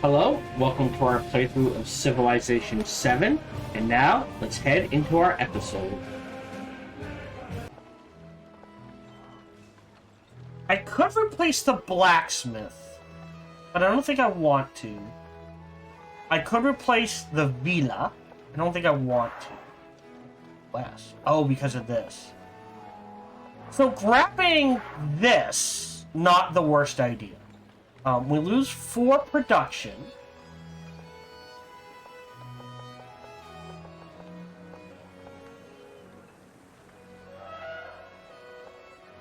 Hello, welcome to our playthrough of Civilization 7, and now let's head into our episode. I could replace the blacksmith, but I don't think I want to. I could replace the villa. I don't think I want to. West. Oh, because of this. So grabbing this, not the worst idea. We lose 4 production.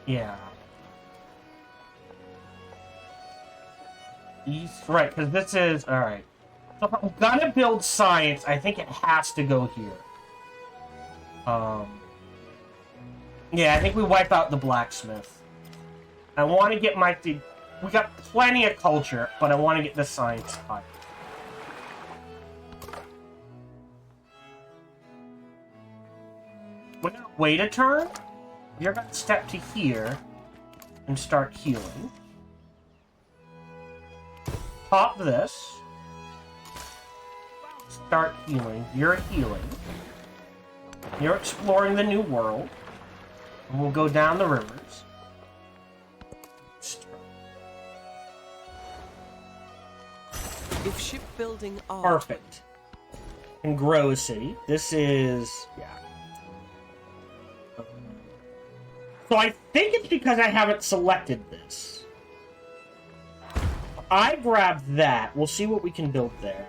Yeah. East, right, because this is... Alright. So if I'm gonna build science, I think it has to go here. Yeah, I think we wipe out the blacksmith. I want to get my... We got plenty of culture, but I want to get the science high. We're gonna wait a turn. You're gonna step to here and start healing. Pop this. Start healing. You're healing. You're exploring the new world. And we'll go down the rivers. If shipbuilding art... Perfect. And grow a city. This is... yeah. So I think it's because I haven't selected this. I grabbed that. We'll see what we can build there.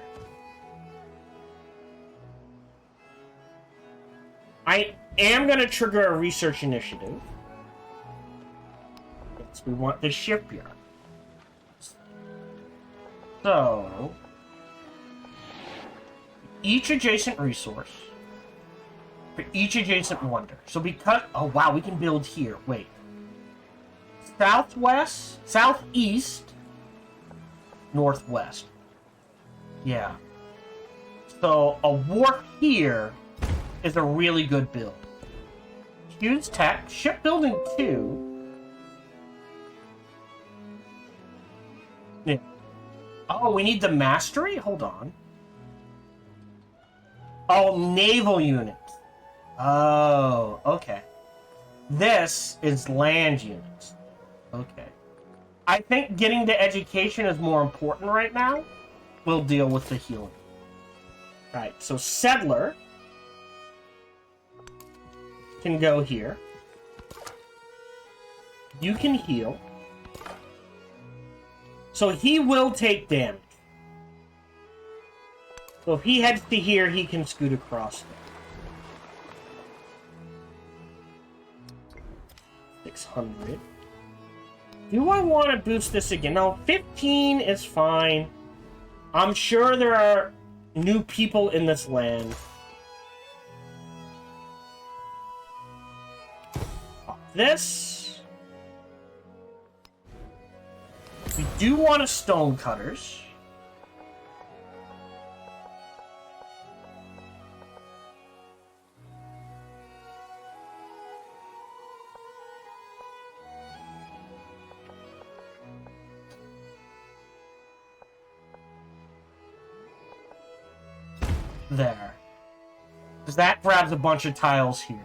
I am going to trigger a research initiative. Yes, we want the shipyard. So, each adjacent resource for each adjacent wonder. So because... oh, wow, we can build here. Wait. Southwest, southeast, northwest. Yeah. So, a wharf here is a really good build. Use tech. Shipbuilding 2. Yeah. Oh, we need the mastery? Hold on. Oh, naval units. Oh, okay. This is land units. Okay. I think getting the education is more important right now. We'll deal with the healing. Right, so settler can go here. You can heal. So he will take damage. So if he heads to here, he can scoot across there. 600. Do I want to boost this again? No, 15 is fine. I'm sure there are new people in this land. This... we do want a stonecutters. There. Because that grabs a bunch of tiles here.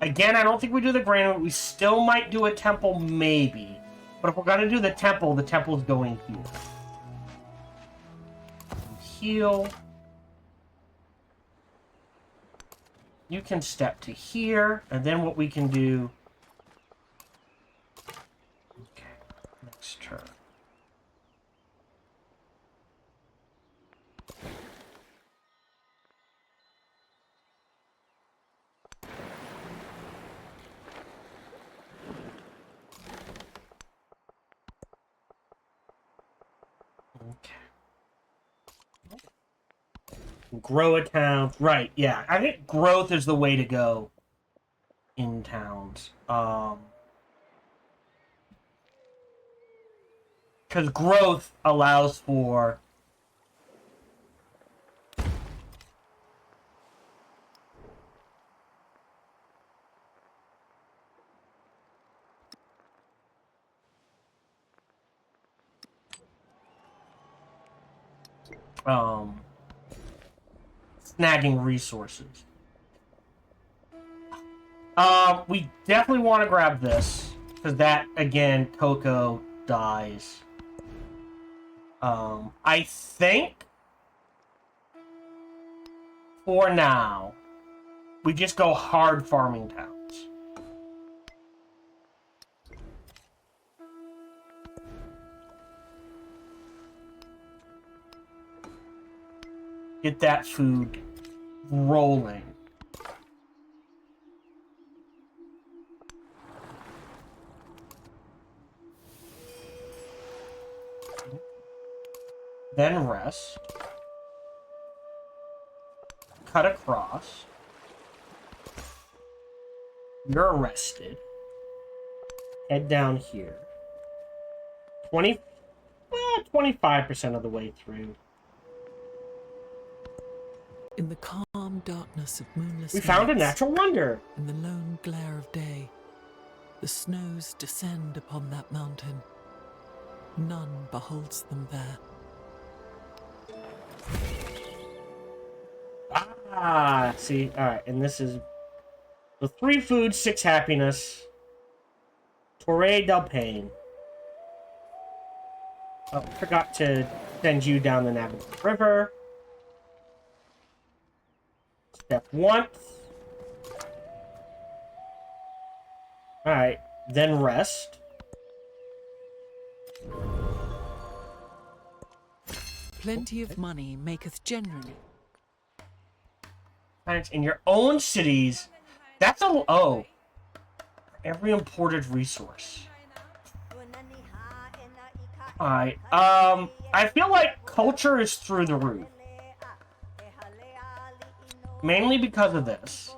Again, I don't think we do the granite. We still might do a temple, maybe. But if we're going to do the temple's going here. Heal. You can step to here, and then what we can do... okay, next turn. Grow a town. Right, yeah. I think growth is the way to go in towns. Because growth allows for... snagging resources. We definitely want to grab this, because that, again, Coco dies. I think, for now, we just go hard farming towns. Get that food rolling. Then rest. Cut across. You're arrested. Head down here. 25% of the way through. In the calm darkness of moonless We found a nights, natural wonder. in the lone glare of day, the snows descend upon that mountain. None beholds them there. Ah, see, alright, and this is the 3 food, 6 happiness. Torre del Pain. Oh, forgot to send you down the Navigable River. Step once. Alright, then rest. Plenty of money maketh generally. In your own cities. That's a... Oh. Every imported resource. Alright, I feel like culture is through the roof. Mainly because of this.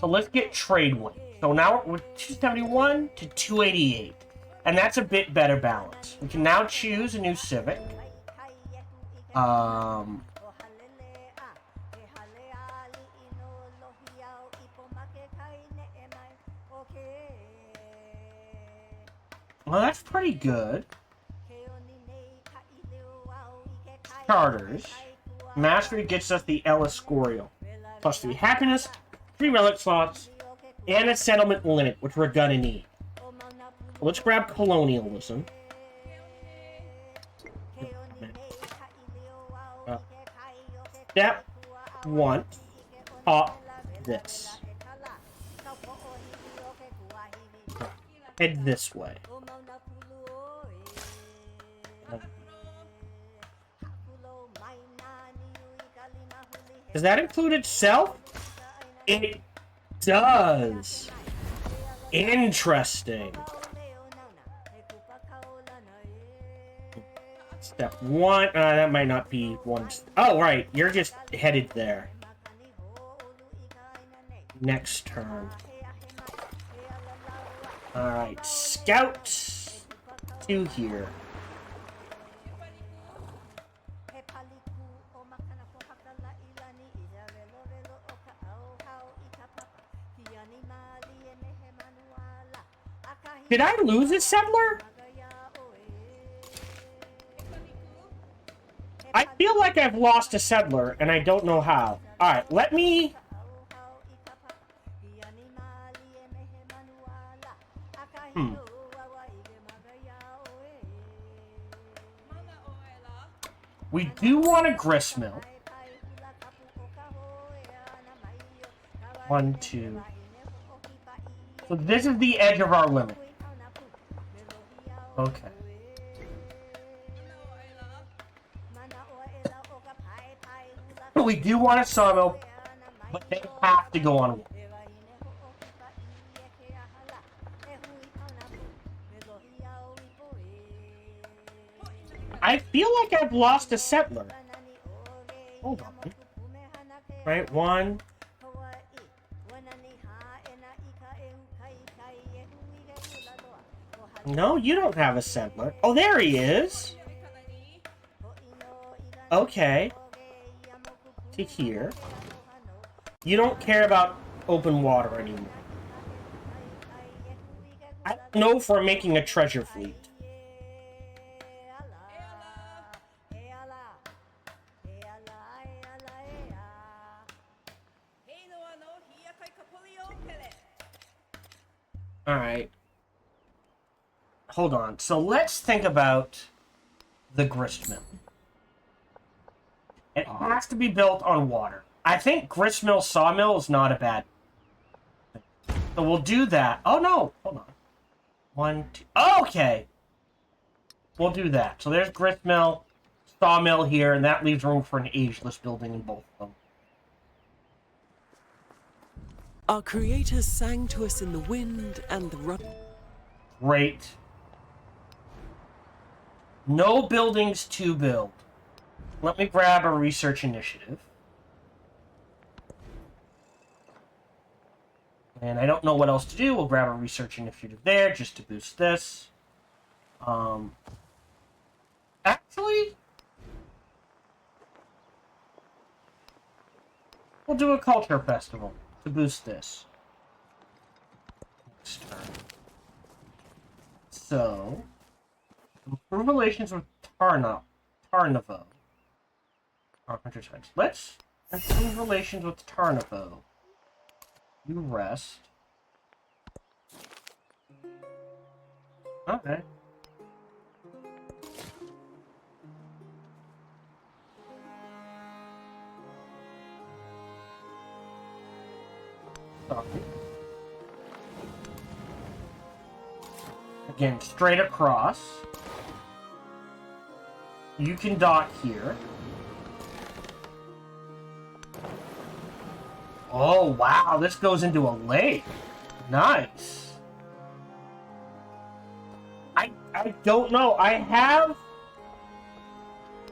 So let's get trade win. So now we're 271 to 288. And that's a bit better balance. We can now choose a new civic. Well, that's pretty good. Charters. Mastery gets us the El Escorial. Plus 3 happiness, 3 relic slots, and a settlement limit, which we're gonna need. Let's grab colonialism. Step 1. Pop this. Head this way. Does that include itself? It does. Interesting. Step 1. That might not be one. Oh, right. You're just headed there. Next turn. Alright. Scout to here. Did I lose a settler? I feel like I've lost a settler, and I don't know how. Alright, let me... We do want a gristmill. 1, 2. So this is the edge of our limit. Okay. We do want a sawmill, but they have to go on wood. I feel like I've lost a settler. Hold on. Right, 1. No, you don't have a settler. Oh, there he is. Okay. To here. You don't care about open water anymore. I don't know if we're making a treasure fleet. Alright. Hold on. So let's think about the gristmill. It has to be built on water. I think gristmill sawmill is not a bad thing. So we'll do that. Oh no! Hold on. 1, 2... Okay! We'll do that. So there's gristmill, sawmill here, and that leaves room for an ageless building in both of them. Our creators sang to us in the wind and the rut. Great. No buildings to build. Let me grab a research initiative. And I don't know what else to do. We'll grab a research initiative there just to boost this. Actually, we'll do a culture festival to boost this. Next turn. So, improve relations with Tarnovo. Let's improve relations with Tarnovo. You rest. Okay. Sorry. Again, straight across. You can dock here. Oh, wow, this goes into a lake. Nice. I don't know.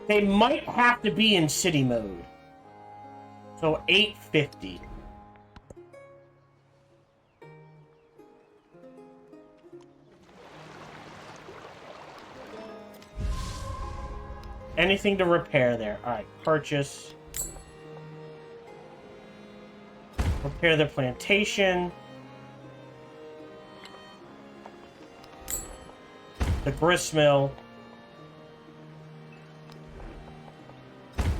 They might have to be in city mode. So 850. Anything to repair there. Alright, purchase. Repair the plantation. The gristmill.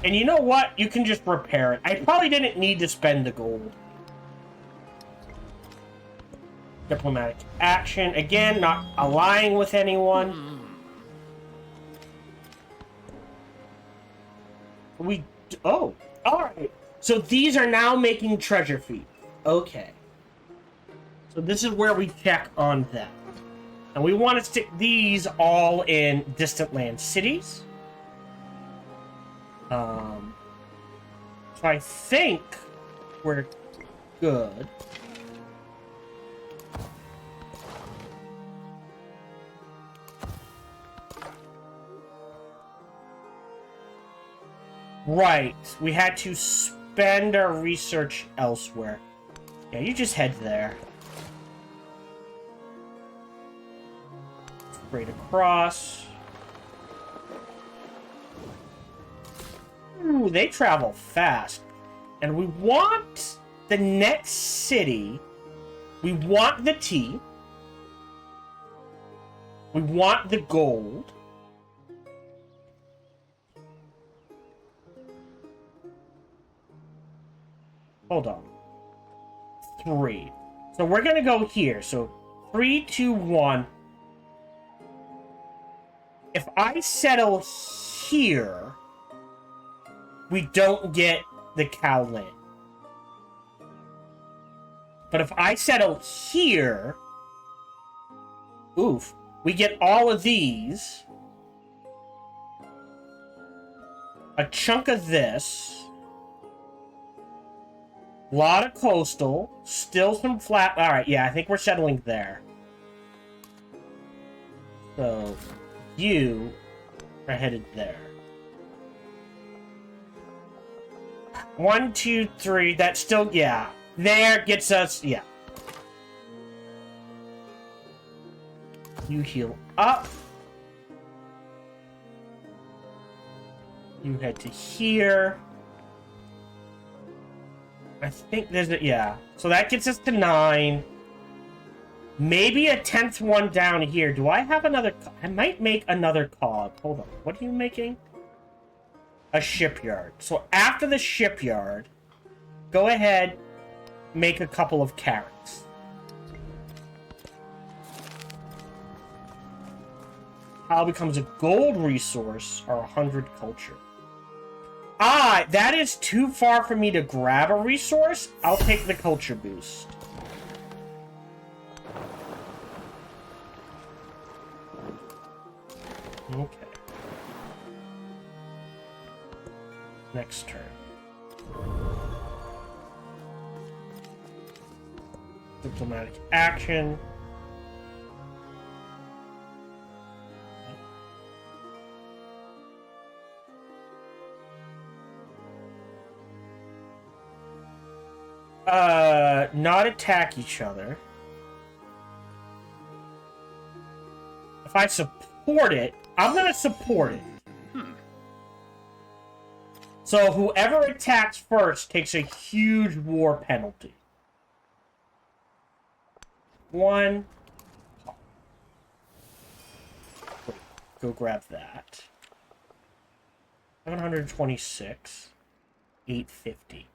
And you know what? You can just repair it. I probably didn't need to spend the gold. Diplomatic action. Again, not allying with anyone. Oh, alright. So these are now making treasure feet. Okay. So this is where we check on them. And we want to stick these all in distant land cities. So I think we're good. Right. We had to spend our research elsewhere. Yeah, you just head there. Straight across. Ooh, they travel fast. And we want the next city. We want the tea. We want the gold. Hold on. 3. So we're gonna go here. So 3, 2, 1. If I settle here, we don't get the cow land. But if I settle here, oof, we get all of these. A chunk of this. A lot of coastal. Still some flat. Alright, yeah, I think we're settling there. So, you are headed there. 1, 2, 3. That's still, yeah. There gets us, yeah. You heal up. You head to here. I think there's a, yeah. So that gets us to 9. Maybe a 10th one down here. Do I have another? I might make another cog. Hold on. What are you making? A shipyard. So after the shipyard, go ahead, make a couple of carrots. Tile becomes a gold resource or 100 culture. Ah, that is too far for me to grab a resource. I'll take the culture boost. Okay. Next turn. Diplomatic action. Not attack each other. If I support it, I'm gonna support it. So whoever attacks first takes a huge war penalty. One. Wait, go grab that. 726. 850.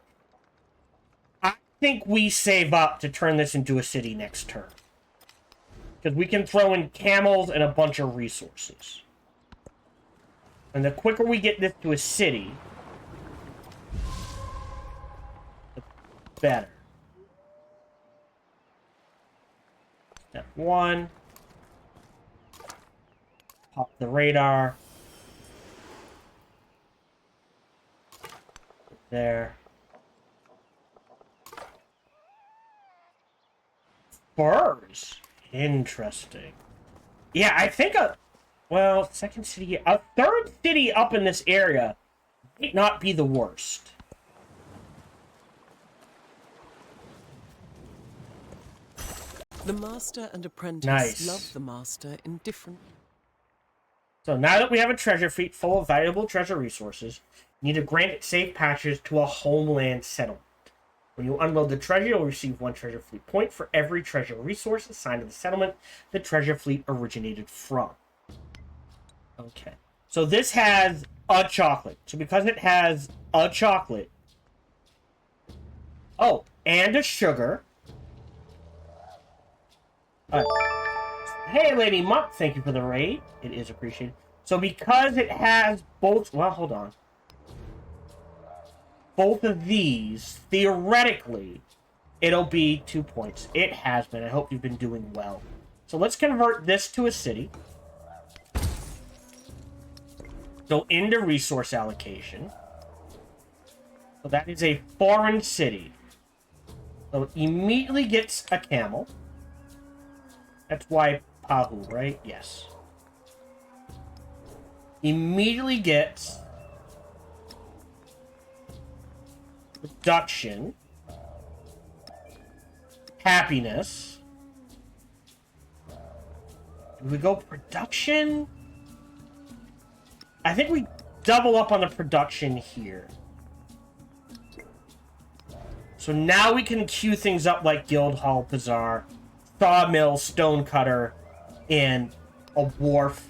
I think we save up to turn this into a city next turn. Because we can throw in camels and a bunch of resources. And the quicker we get this to a city, the better. Step 1. Pop the radar. There. Spurs. Interesting. Yeah, I think well, second city, a third city up in this area might not be the worst. The master and apprentice Nice. love the master in different... So now that we have a treasure fleet full of valuable treasure resources, you need to grant safe passage to a homeland settlement. When you unload the treasure, you'll receive 1 treasure fleet point for every treasure resource assigned to the settlement the treasure fleet originated from. Okay. So this has a chocolate. So because it has a chocolate... Oh, and a sugar. Hey, Lady Mutt, thank you for the raid. It is appreciated. So because it has both... Well, hold on. Both of these, theoretically, it'll be 2 points. It has been. I hope you've been doing well. So let's convert this to a city. So into resource allocation. So that is a foreign city. So it immediately gets a camel. That's why Pahu, right? Yes. Immediately gets production, happiness. Do we go production? I think we double up on the production here. So now we can queue things up like Guildhall Bazaar, Sawmill, Stonecutter, and a wharf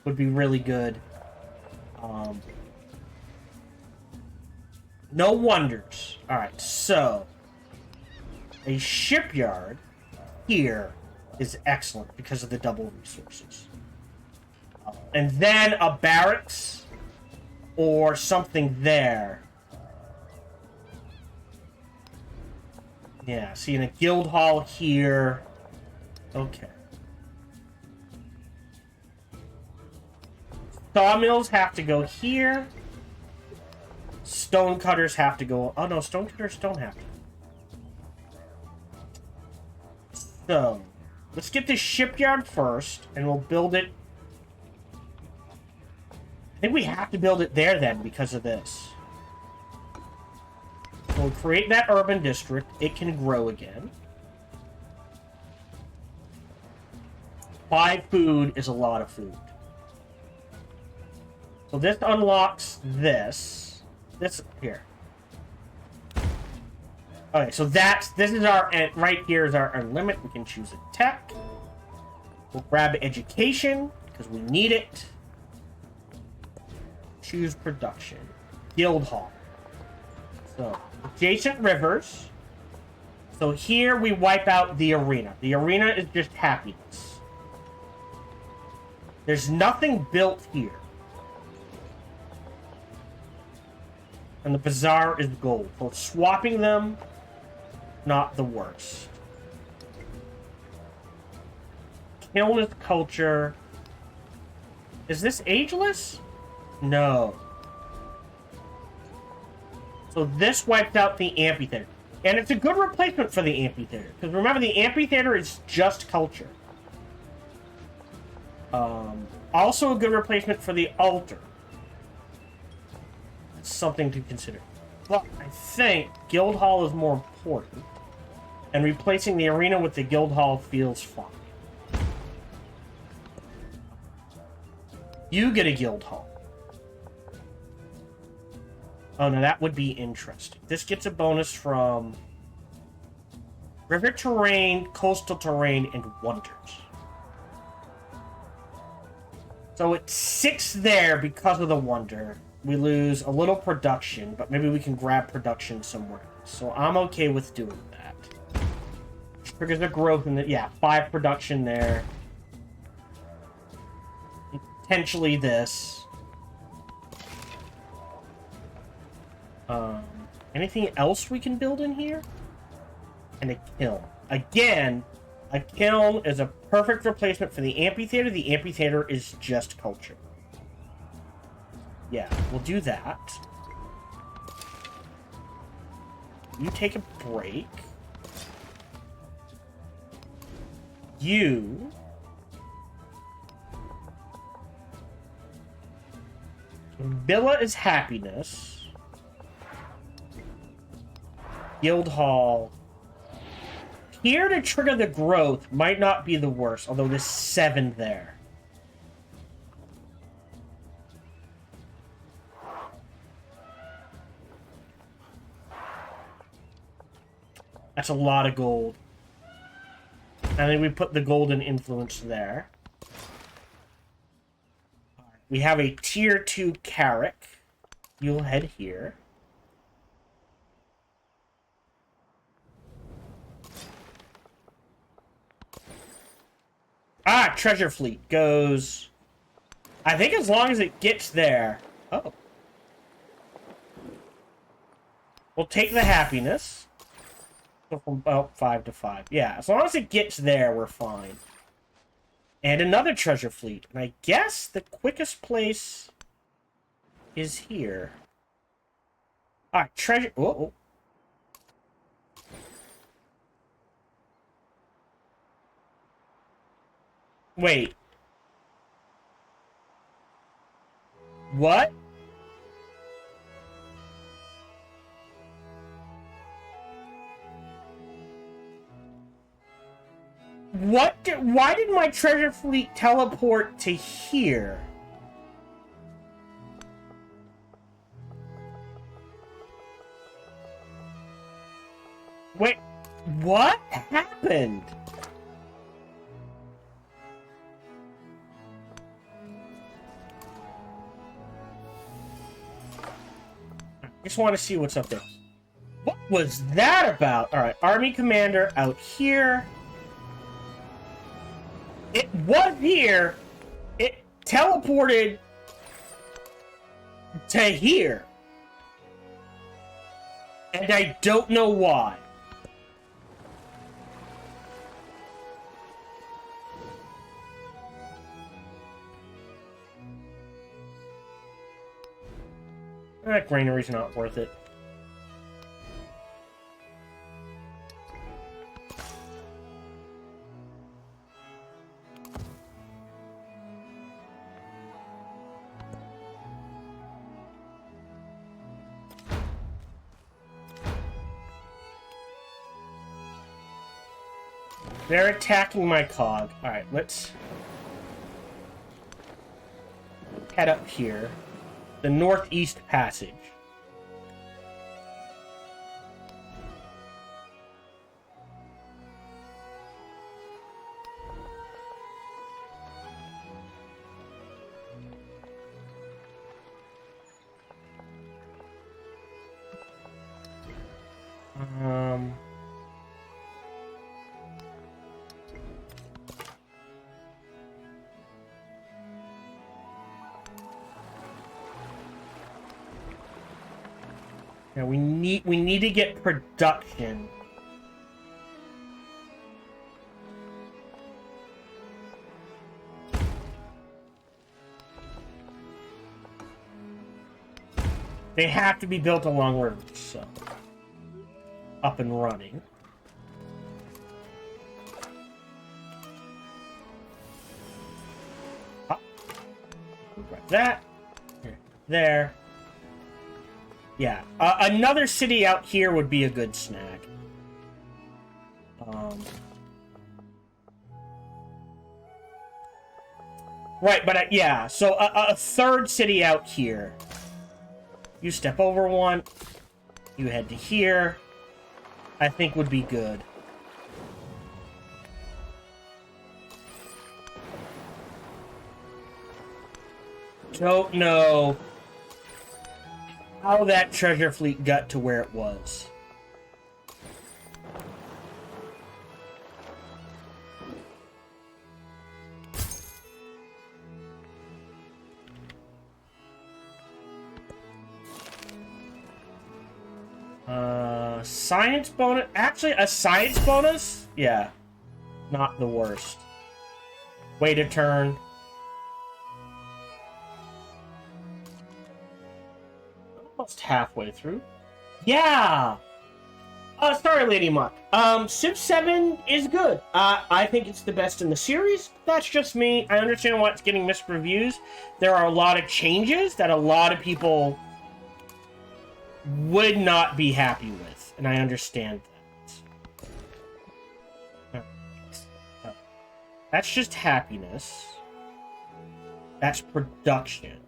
would be really good. No wonders. Alright, so a shipyard here is excellent because of the double resources. And then a barracks or something there. Yeah, see, in a guild hall here. Okay. Sawmills have to go here. Stonecutters have to go... Oh, no, stonecutters don't have to. So, let's get this shipyard first, and we'll build it... I think we have to build it there, then, because of this. We'll create that urban district. It can grow again. 5 food is a lot of food. So this unlocks this. This here. Okay, so this is our, right here is our limit. We can choose a tech. We'll grab education, because we need it. Choose production. Guild hall. So, adjacent rivers. So here we wipe out the arena. The arena is just happiness. There's nothing built here. And the bazaar is gold. So swapping them, not the worst. Kiln is culture. Is this ageless? No. So this wiped out the amphitheater. And it's a good replacement for the amphitheater. Because remember, the amphitheater is just culture. Also a good replacement for the altar. That's something to consider. But I think Guild Hall is more important. And replacing the arena with the Guild Hall feels fine. You get a Guild Hall. Oh, no, that would be interesting. This gets a bonus from river terrain, coastal terrain, and wonders. So it's 6 there because of the wonder. We lose a little production, but maybe we can grab production somewhere else. So I'm okay with doing that. Triggers the growth in the... Yeah, 5 production there. Potentially this. Anything else we can build in here? And a kiln. Again, a kiln is a perfect replacement for the amphitheater. The amphitheater is just culture. Yeah, we'll do that. You take a break. You... Villa is happiness. Guild Hall. Here to trigger the growth might not be the worst, although there's 7 there. That's a lot of gold. I think we put the golden influence there. We have a tier 2 Carrick. You'll head here. Ah, Treasure Fleet goes... I think as long as it gets there... Oh. We'll take the happiness. So from about 5 to 5. Yeah, as long as it gets there, we're fine. And another Treasure Fleet. And I guess the quickest place is here. Alright, treasure... Oh. Wait. What? Why did my treasure fleet teleport to here? Wait, what happened? I just want to see what's up there. What was that about? Alright, Army Commander out here. It was here. It teleported to here. And I don't know why. That granary's not worth it. They're attacking my cog. Alright, let's head up here. The Northeast Passage. Yeah, we need to get production. They have to be built along rivers, so up and running. Grab that. There. Yeah. Another city out here would be a good snag. Right, but yeah. So a third city out here. You step over one. You head to here. I think would be good. Don't know how that treasure fleet got to where it was. Science bonus? Actually, a science bonus? Yeah. Not the worst. Wait a turn. Almost halfway through. Yeah! Sorry, Lady Muck. Civ 7 is good. I think it's the best in the series. That's just me. I understand why it's getting mixed reviews. There are a lot of changes that a lot of people would not be happy with, and I understand that. That's just happiness. That's production.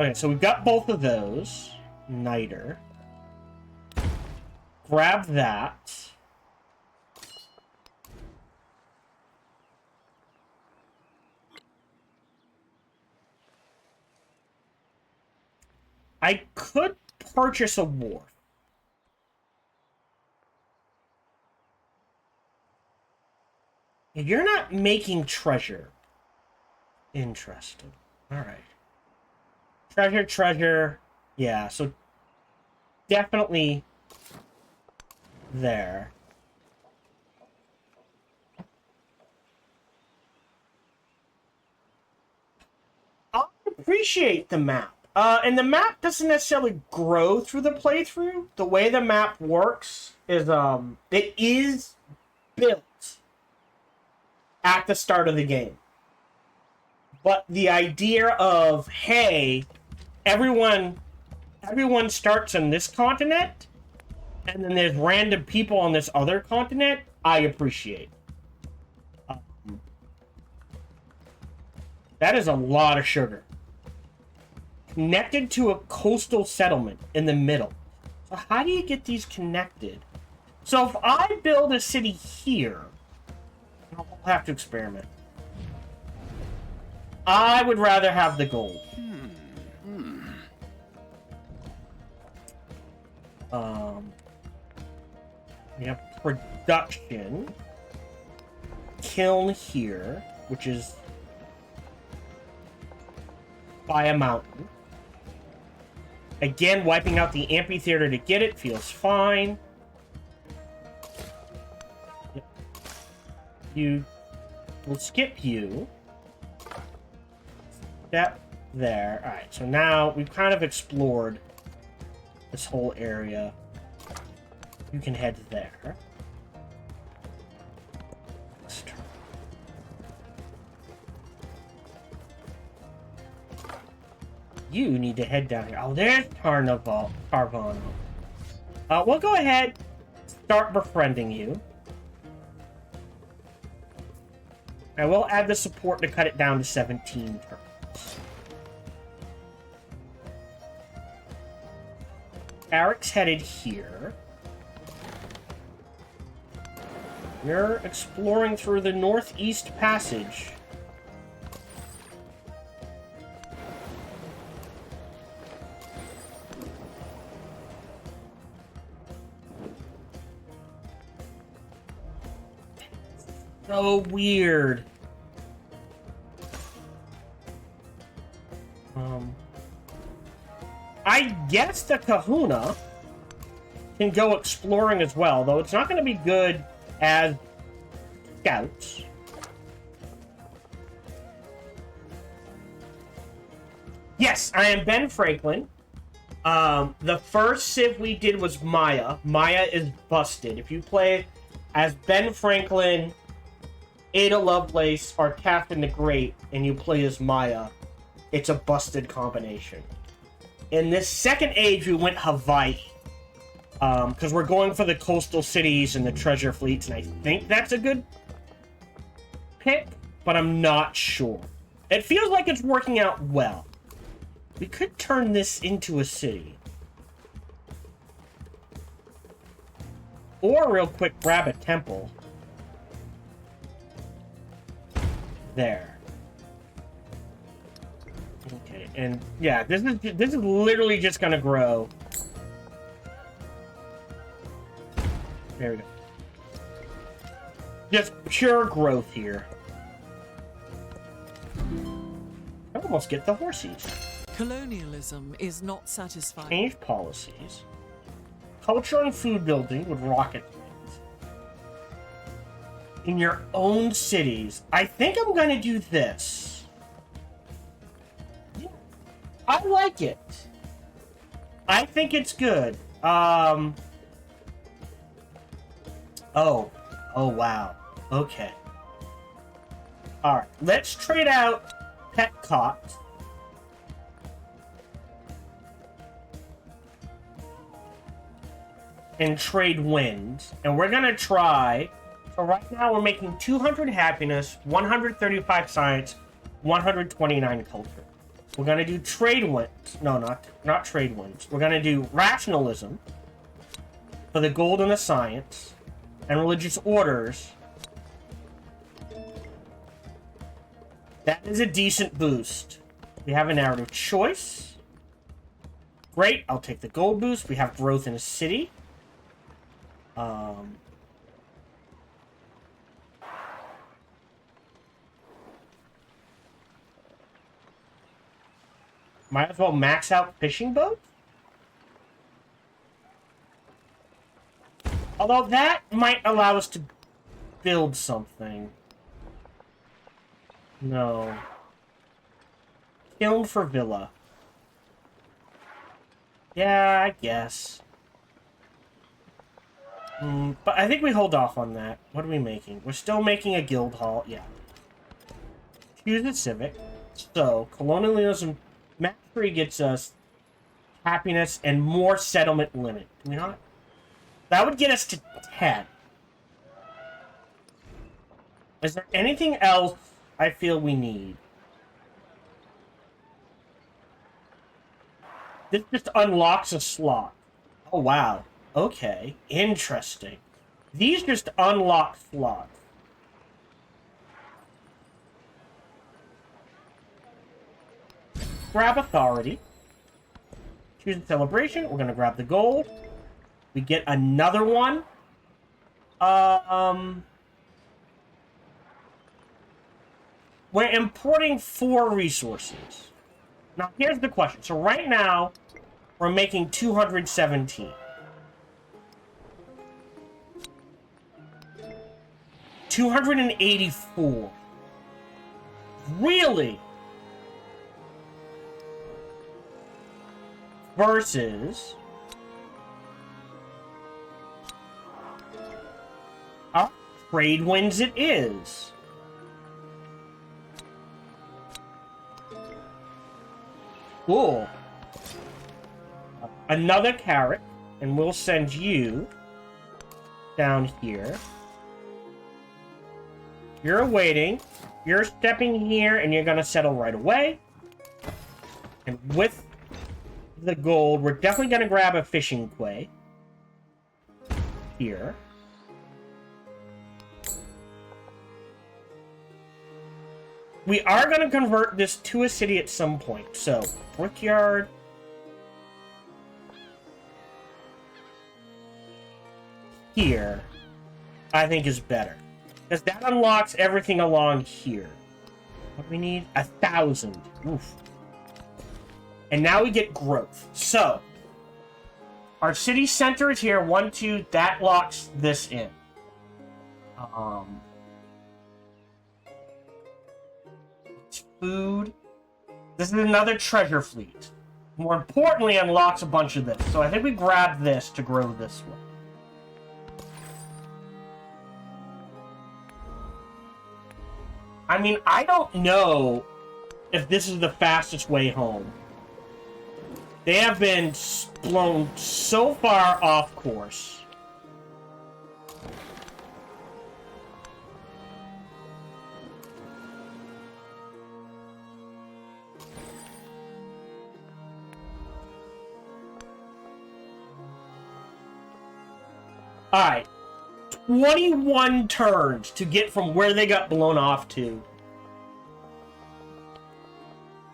Okay, so we've got both of those. Niter. Grab that. I could purchase a wharf. You're not making treasure. Interesting. Alright. Treasure. Yeah, so definitely there. I appreciate the map. And the map doesn't necessarily grow through the playthrough. The way the map works is, it is built at the start of the game. But the idea of, hey, everyone starts on this continent, and then there's random people on this other continent, I appreciate. That is a lot of sugar. Connected to a coastal settlement in the middle. So how do you get these connected? So if I build a city here, I'll have to experiment. I would rather have the gold. We have production. Kiln here, which is by a mountain. Again, wiping out the amphitheater to get it feels fine. Yep. We'll skip you. Step there. Alright, so now we've kind of explored this whole area. You can head there. Let's turn. You need to head down here. Oh, there's Carvano. We'll go ahead, start befriending you. I will add the support to cut it down to 17 turns. Eric's headed here. We're exploring through the Northeast Passage. So weird. I guess the Kahuna can go exploring as well, though it's not going to be good as scouts. Yes, I am Ben Franklin. The first civ we did was Maya. Maya is busted. If you play as Ben Franklin, Ada Lovelace, or Catherine the Great, and you play as Maya, it's a busted combination. In this second age, we went Hawaii. Because we're going for the coastal cities and the treasure fleets, and I think that's a good pick, but I'm not sure. It feels like it's working out well. We could turn this into a city. Or real quick, grab a temple. There. Okay, and yeah, this is literally just gonna grow. There we go. Just pure growth here. I almost get the horsies. Colonialism is not satisfying. Change policies. Culture and food building with rocket things. In your own cities. I think I'm gonna do this. Yeah, I like it. I think it's good. Oh, wow. Okay. Alright, let's trade out Pt.8. And trade wins. And we're gonna try... So right now we're making 200 happiness, 135 science, 129 culture. We're gonna do trade wins. No, not trade wins. We're gonna do rationalism for the gold and the science. And religious orders. That is a decent boost. We have a narrative choice. Great, I'll take the gold boost. We have growth in a city. Might as well max out fishing boat. Although that might allow us to build something. No. Kiln for villa. Yeah, I guess. But I think we hold off on that. What are we making? We're still making a guild hall. Yeah. Choose a civic. So, colonialism mastery gets us happiness and more settlement limit. Do we not? That would get us to 10. Is there anything else I feel we need? This just unlocks a slot. Oh, wow. Okay. Interesting. These just unlock slots. Grab authority. Choose a celebration. We're going to grab the gold. We get another one. We're importing 4 resources. Now, here's the question. So right now, we're making 217. 284. Really? Versus... trade wins it is. Cool. Another carrot, and we'll send you down here. You're waiting. You're stepping here, and you're gonna settle right away. And with the gold, we're definitely gonna grab a fishing quay. Here. We are going to convert this to a city at some point. So, brickyard. Here, I think is better. Because that unlocks everything along here. What do we need? 1,000. Oof. And now we get growth. So, our city center is here. 1, 2, that locks this in. Food. This is another treasure fleet. More importantly, unlocks a bunch of this. So I think we grab this to grow this one. I mean, I don't know if this is the fastest way home. They have been blown so far off course. Alright. 21 turns to get from where they got blown off to.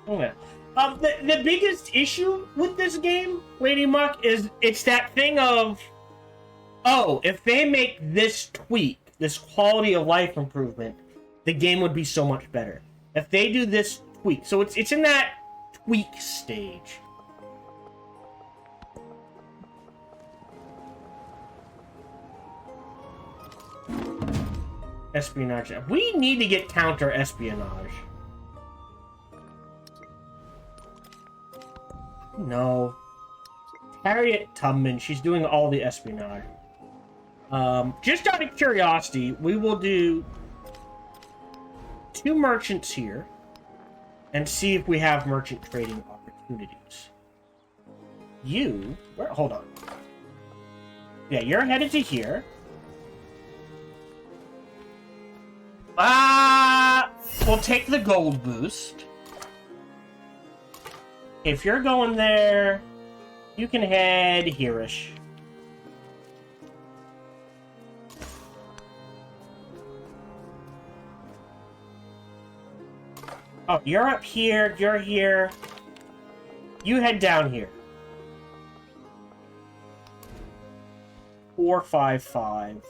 Oh, yeah. The biggest issue with this game, Lady Muck, is it's that thing of, oh, if they make this tweak, this quality of life improvement, the game would be so much better. If they do this tweak, so it's in that tweak stage. Espionage. We need to get counter espionage. No. Harriet Tubman, she's doing all the espionage. Just out of curiosity, we will do 2 merchants here and see if we have merchant trading opportunities. You, hold on. Yeah, you're headed to here. We'll take the gold boost. If you're going there, you can head here-ish. Oh, you're up here, you're here. You head down here. 455.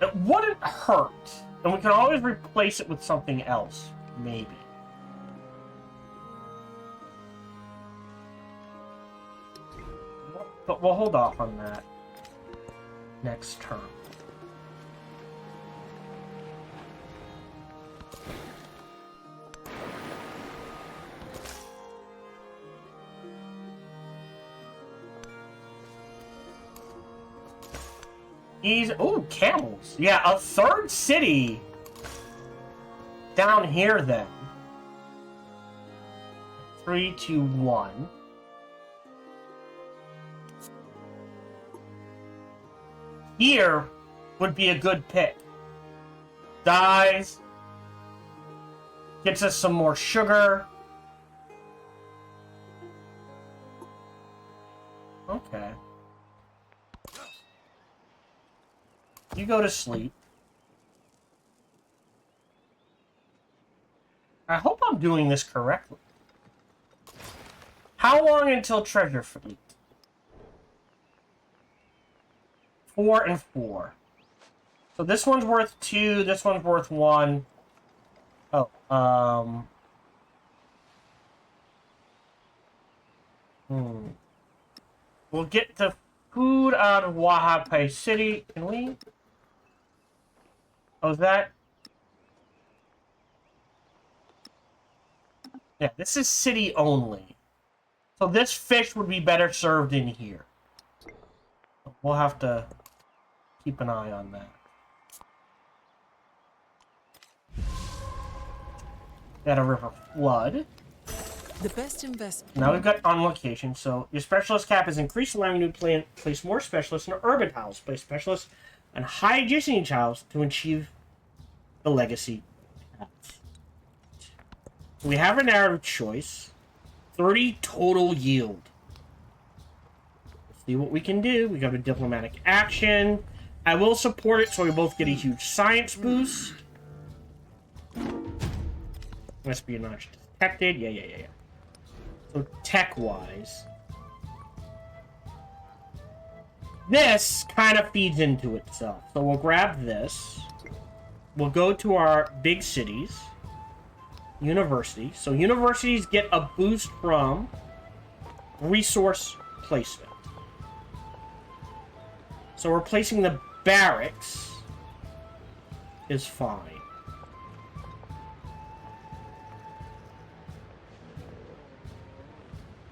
It wouldn't hurt, and we can always replace it with something else, maybe. But we'll hold off on that next turn. Oh, camels. Yeah, a 3rd city down here then. 3, 2, 1. Here would be a good pick. Dies. Gets us some more sugar. Okay. You go to sleep. I hope I'm doing this correctly. How long until treasure fleet? 4 and 4. So this one's worth 2, this one's worth 1. Oh, We'll get the food out of Wahapai City. Can we? Oh, is that? Yeah, this is city only. So this fish would be better served in here. We'll have to keep an eye on that. Got a river flood. The best investment. Now we've got on location, so your specialist cap is increased, allowing you to place more specialists in urban tiles. Place specialists on high adjacent tiles to achieve the legacy path. We have a narrative choice. 30 total yield. Let's see what we can do. We got a diplomatic action. I will support it so we both get a huge science boost. Espionage detected. Yeah. So tech-wise, this kind of feeds into itself. So we'll grab this. we'll go to our big cities. University. So universities get a boost from resource placement. So replacing the barracks is fine.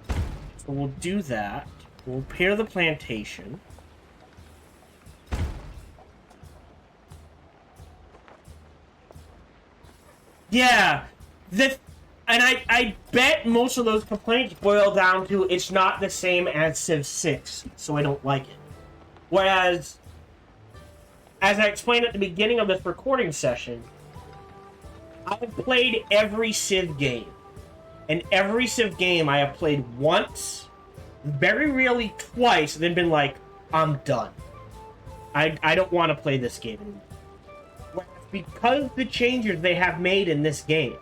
So we'll do that. We'll repair the plantation. Yeah, and I bet most of those complaints boil down to it's not the same as Civ 6, so I don't like it. Whereas, as I explained at the beginning of this recording session, I've played every Civ game. And every Civ game I have played once, very rarely twice, and then been like, I'm done. I don't want to play this game anymore. Because the changes they have made in this game,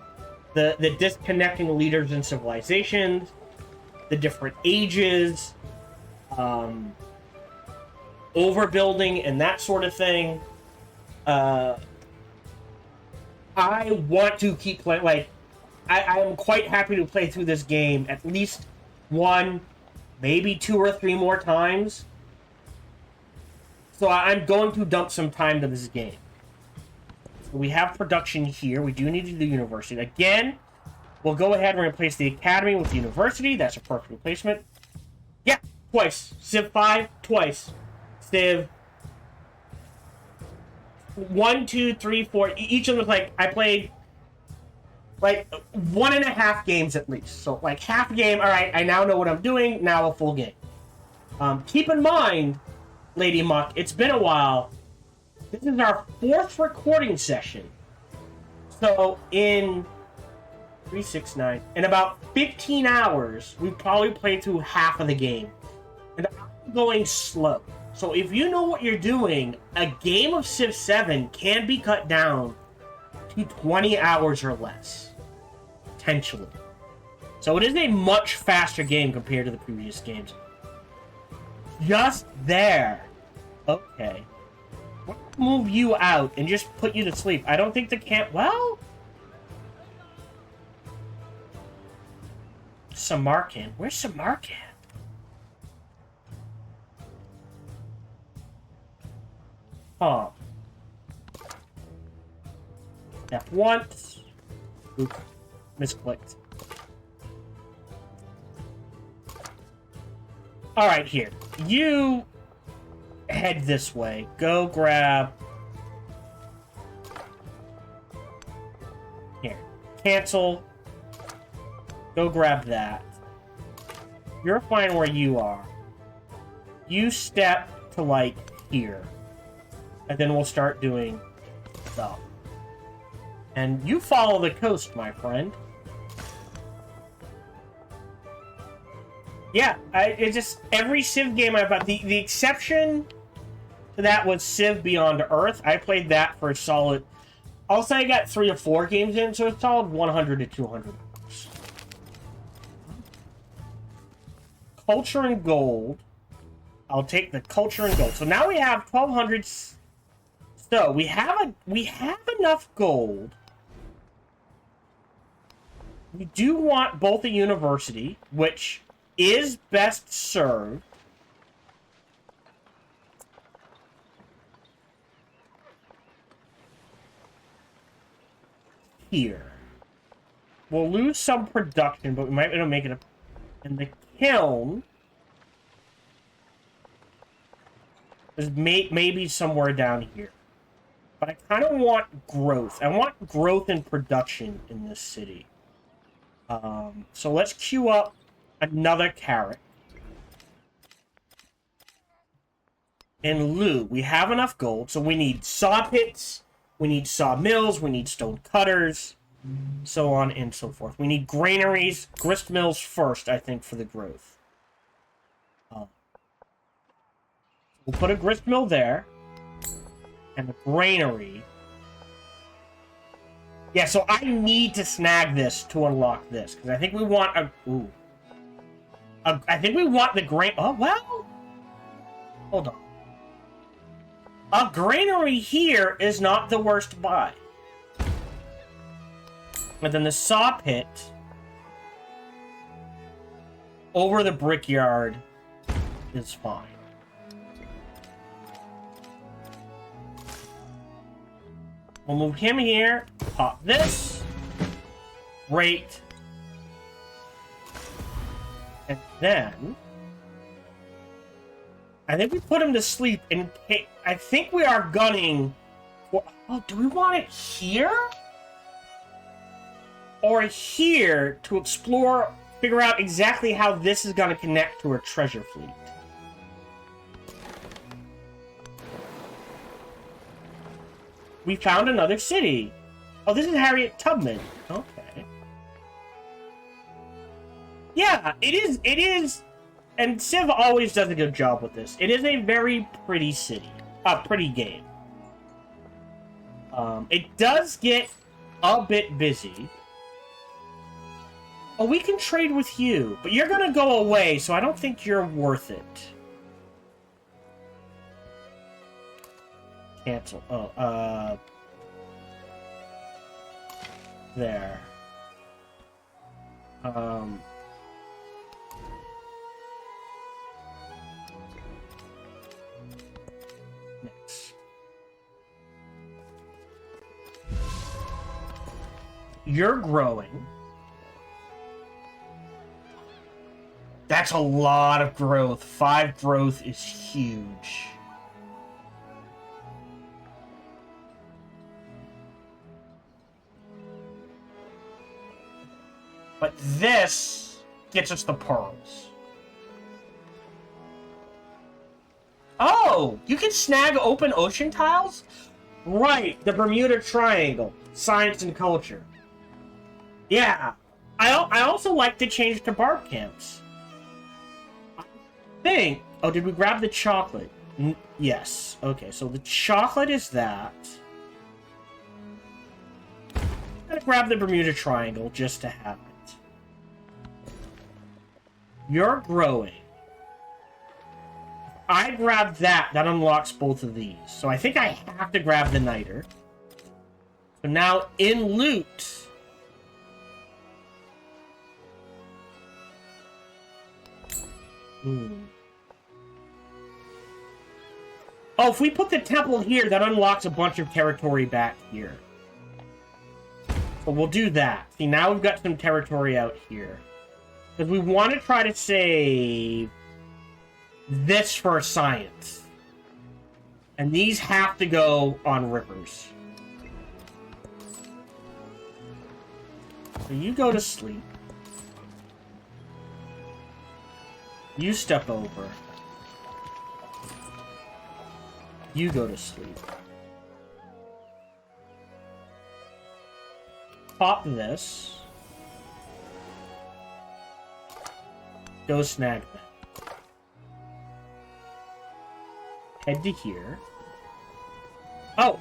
the disconnecting leaders and civilizations, the different ages, overbuilding and that sort of thing, I want to keep playing. Like, I am quite happy to play through this game at least one, maybe 2 or 3 more times. So I'm going to dump some time to this game. We have production here. We do need to do university. Again, we'll go ahead and replace the academy with the university. That's a perfect replacement. Yeah, twice. Civ 5, twice. Civ 1, 2, 3, 4. Each of them was like, I played like 1.5 games at least. So like half a game, alright, I now know what I'm doing, now a full game. Keep in mind, Lady Muck, it's been a while. This is our 4th recording session. So in 3, 6, 9, in about 15 hours, we've probably played through half of the game. And I'm going slow. So if you know what you're doing, a game of Civ 7 can be cut down to 20 hours or less. Potentially. So it is a much faster game compared to the previous games. Just there. Okay. Move you out and just put you to sleep. I don't think the camp... Well... Samarkand. Where's Samarkand? Huh. Step once. Oop. Misclicked. Alright, here. You... head this way. Go grab... Here. Cancel. Go grab that. You're fine where you are. You step to, like, here. And then we'll start doing stuff. And you follow the coast, my friend. Yeah, it's just every Civ game I've got. The exception to that was Civ Beyond Earth. I played that for a solid... I'll say I got 3 or 4 games in, so it's solid 100 to 200 hours. Culture and gold. I'll take the culture and gold. So now we have 1,200... So we have enough gold. We do want both a university, which is best served here. We'll lose some production, but we might be able to make it up. And the kiln is maybe somewhere down here. But I kind of want growth. I want growth in production in this city. So let's queue up another carrot. And loot. We have enough gold, so we need saw pits, we need sawmills, we need stone cutters, so on and so forth. We need granaries, grist mills first, I think, for the growth. We'll put a grist mill there. And the granary. Yeah, so I need to snag this to unlock this, because I think we want a... Ooh. I think we want the grain... Oh, well... Hold on. A granary here is not the worst buy. But then the saw pit over the brickyard is fine. We'll move him here. Pop this. Great. And then I think we put him to sleep in case. I think we are gunning. Oh, do we want it here? Or here to explore, figure out exactly how this is going to connect to our treasure fleet. We found another city. Oh, this is Harriet Tubman. Okay. Yeah, it is, and Civ always does a good job with this. It is a very pretty city. Pretty game. It does get a bit busy. Oh, we can trade with you, but you're gonna go away, so I don't think you're worth it. Cancel. Oh, there. Next. You're growing. That's a lot of growth. 5 growth is huge. But this gets us the pearls. Oh, you can snag open ocean tiles? Right, the Bermuda Triangle. Science and culture. Yeah. I also like to change to barb camps. I think... Oh, did we grab the chocolate? Yes. Okay, so the chocolate is that. I'm gonna grab the Bermuda Triangle just to have it. You're growing. I grab that. That unlocks both of these. So I think I have to grab the niter. So now in loot... Oh, if we put the temple here, that unlocks a bunch of territory back here. So we'll do that. See, now we've got some territory out here. Because we want to try to save this for science. And these have to go on rivers. So you go to sleep. You step over. You go to sleep. Pop this. Go snag that. Head to here. Oh!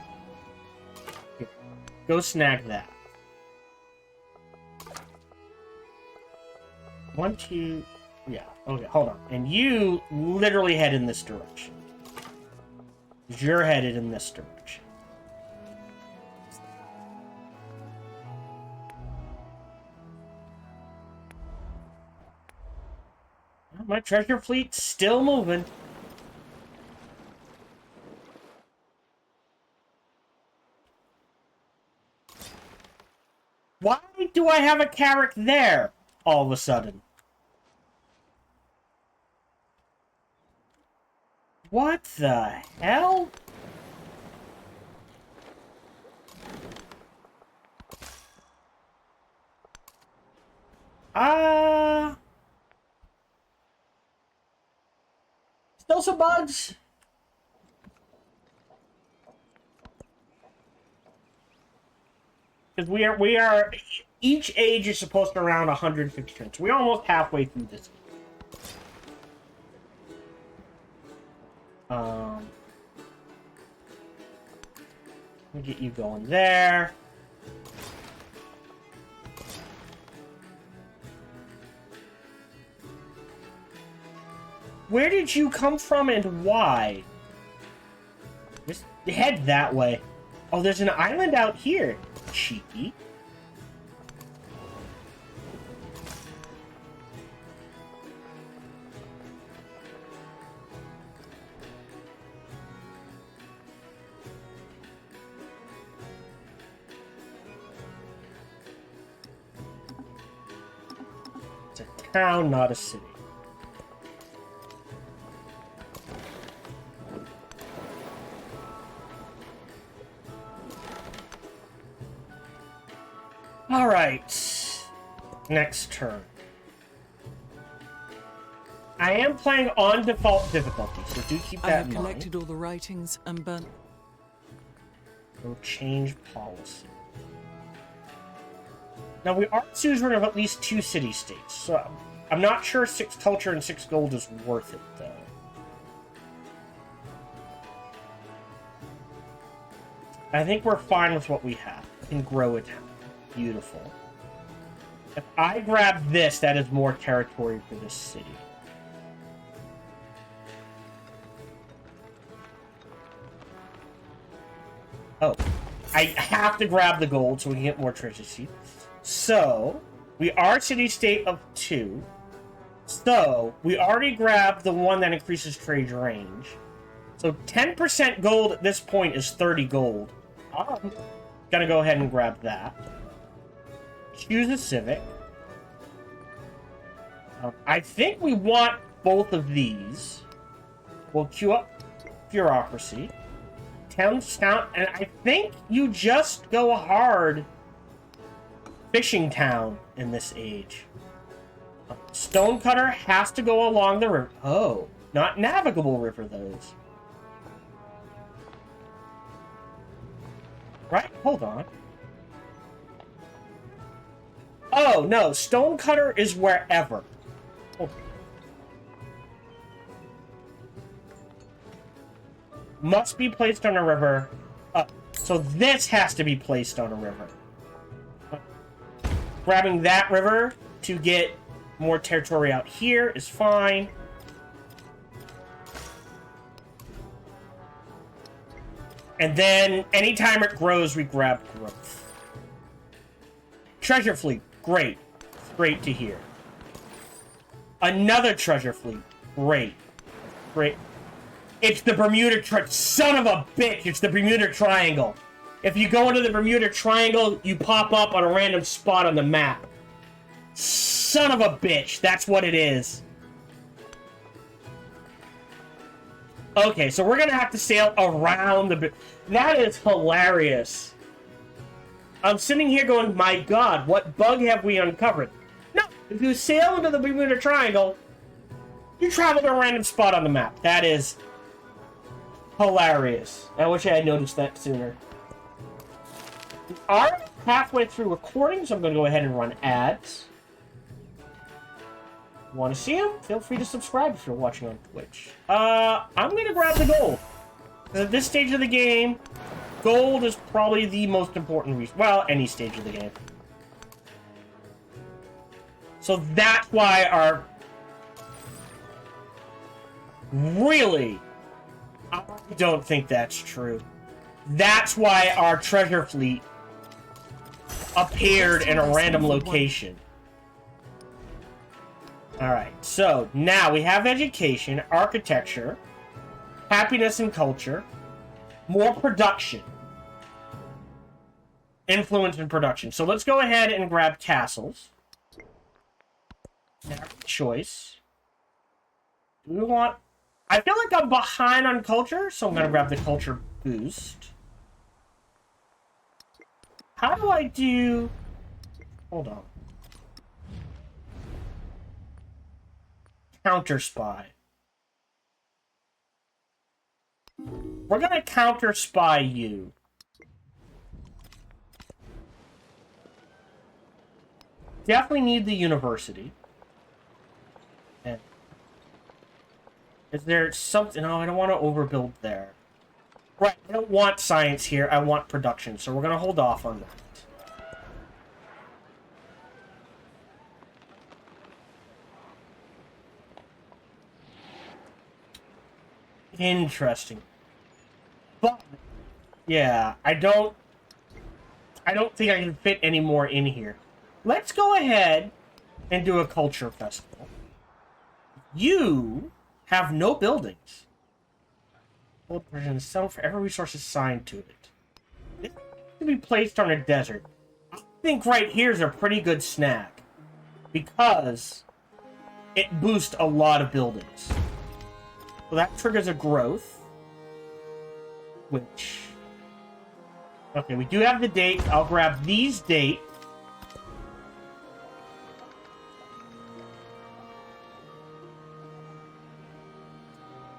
Here. Go snag that. 1, 2... Yeah, okay, hold on. And you literally head in this direction. You're headed in this direction. My treasure fleet's still moving. Why do I have a carrot there all of a sudden? What the hell? Still some bugs? Because we are, each age is supposed to around 150 turns. We're almost halfway through this. Let me get you going there. Where did you come from and why? Just head that way. Oh, there's an island out here. Cheeky. It's a town, not a city. Alright. Next turn. I am playing on default difficulty, so do keep I that have in mind. collected all the writings and burnt. We'll change policy. Now, we are suzerain of at least 2 city-states, so I'm not sure 6 culture and 6 gold is worth it, though. I think we're fine with what we have. We can grow a town. Beautiful. If I grab this, that is more territory for this city. Oh. I have to grab the gold so we can get more treasure seats. So, we are city-state of 2. So, we already grabbed the one that increases trade range. So, 10% gold at this point is 30 gold. I'm gonna go ahead and grab that. Choose a civic. I think we want both of these. We'll queue up bureaucracy. Town, and I think you just go hard fishing town in this age. Stonecutter has to go along the river. Oh, not navigable river, those. Right? Hold on. Oh, no. Stonecutter is wherever. Oh. Must be placed on a river. So this has to be placed on a river. Grabbing that river to get more territory out here is fine. And then, anytime it grows, we grab growth. Treasure fleet. Great. Great to hear. Another treasure fleet. Great. Great. It's the Bermuda Triangle. Son of a bitch! It's the Bermuda Triangle. If you go into the Bermuda Triangle, you pop up on a random spot on the map. Son of a bitch. That's what it is. Okay, so we're gonna have to sail around the... That is hilarious. I'm sitting here going, my god, what bug have we uncovered? No, if you sail into the Bermuda Triangle, you travel to a random spot on the map. That is hilarious. I wish I had noticed that sooner. We are halfway through recording, so I'm going to go ahead and run ads. Want to see them? Feel free to subscribe if you're watching on Twitch. I'm going to grab the gold. At this stage of the game, gold is probably the most important reason. Well, any stage of the game. So that's why our... Really? I don't think that's true. That's why our treasure fleet appeared in a random location. Alright, so now we have education, architecture, happiness and culture, more production. Influence and production. So let's go ahead and grab castles. Choice. Do we want... I feel like I'm behind on culture, so I'm going to grab the culture boost. How do I do... Hold on. Counter spy. We're going to counter spy you. Definitely need the university. And is there something... No, I don't want to overbuild there. Right, I don't want science here. I want production, so we're going to hold off on that. Interesting. But yeah, I don't think I can fit any more in here. Let's go ahead and do a culture festival. You have no buildings. Old version is settled for every resource assigned to it. This can be placed on a desert. I think right here is a pretty good snag because it boosts a lot of buildings. So that triggers a growth, which... Okay, we do have the date. I'll grab these dates.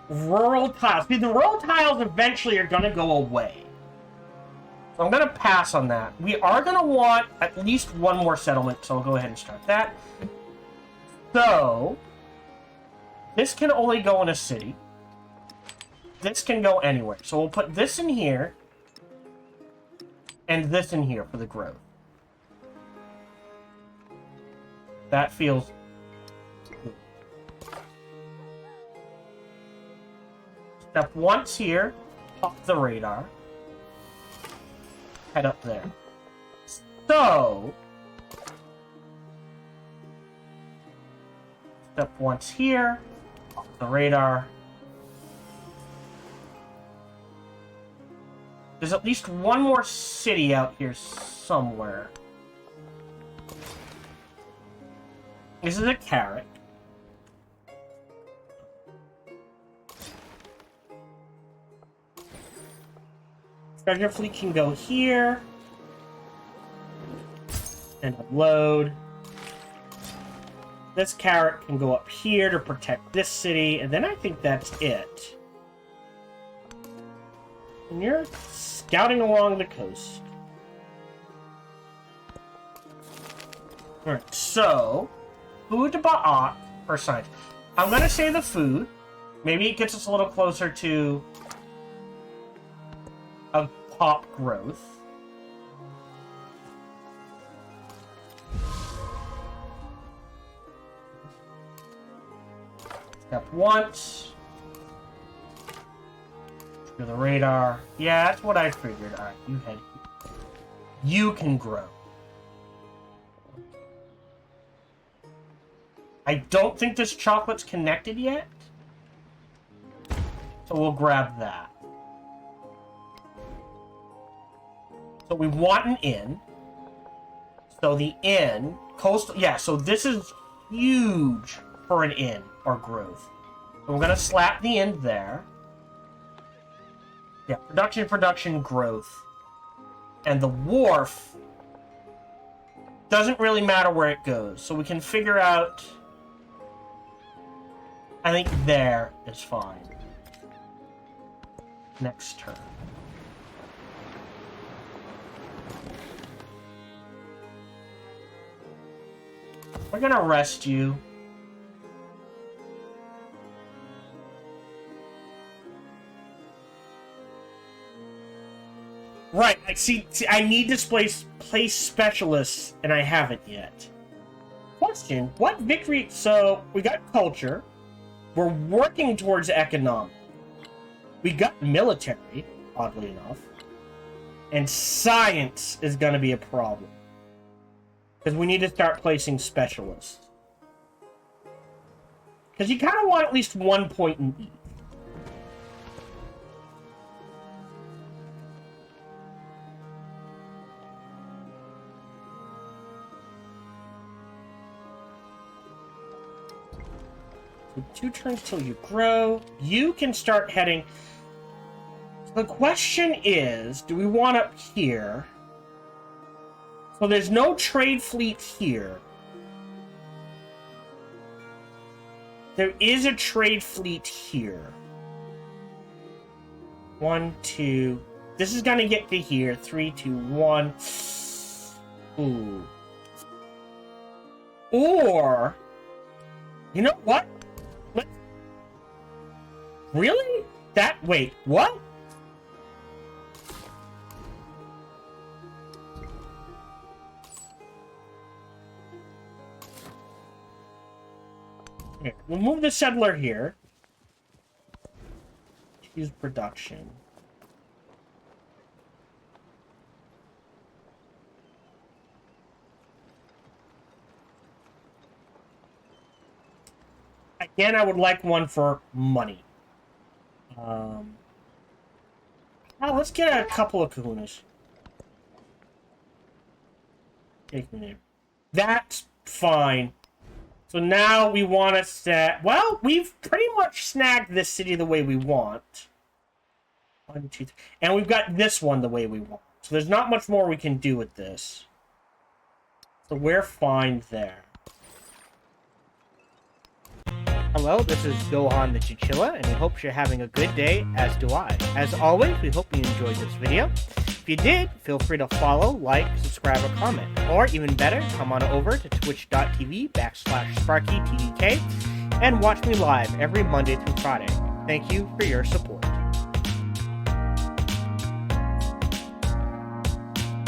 Rural tiles. See, the rural tiles eventually are going to go away. So I'm going to pass on that. We are going to want at least one more settlement, so I'll go ahead and start that. So, this can only go in a city. This can go anywhere. So we'll put this in here, and this in here for the growth. That feels good. Step once here, off the radar. Head up there. So, step once here, off the radar. There's at least one more city out here somewhere. This is a carrot. Treasure fleet can go here. And upload. This carrot can go up here to protect this city, and then I think that's it. And you're scouting along the coast. Alright, so... Pt.8 for science. I'm gonna say the food. Maybe it gets us a little closer to... a pop growth. Step once. Through the radar. Yeah, that's what I figured. Alright, you head here. You can grow. I don't think this chocolate's connected yet. So we'll grab that. So we want an inn. So the inn, coastal, yeah, so this is huge for an inn or growth. So we're gonna slap the inn there. Yeah, production, growth. And the wharf doesn't really matter where it goes. So we can figure out, I think there is fine. Next turn. We're gonna rest you. Right, see, I need to place specialists, and I haven't yet. Question, what victory... So, we got culture. We're working towards economic. We got military, oddly enough. And science is going to be a problem. Because we need to start placing specialists. Because you kind of want at least 1 point in each. So 2 turns till you grow. You can start heading... So the question is, do we want up here? So there's no trade fleet here. There is a trade fleet here. 1, 2... This is gonna get to here. 3, 2, 1. Ooh. Or... You know what? Really? Wait, what? Here, we'll move the settler here. Choose production. Again, I would like one for money. Let's get a couple of kahunas. Take me there. That's fine. So now we want to set... Well, we've pretty much snagged this city the way we want. 1, 2, 3. And we've got this one the way we want. So there's not much more we can do with this. So we're fine there. Hello, this is Gohan the Chinchilla, and we hope you're having a good day, as do I. As always, we hope you enjoyed this video. If you did, feel free to follow, like, subscribe, or comment. Or, even better, come on over to twitch.tv/SparkyTDK and watch me live every Monday through Friday. Thank you for your support.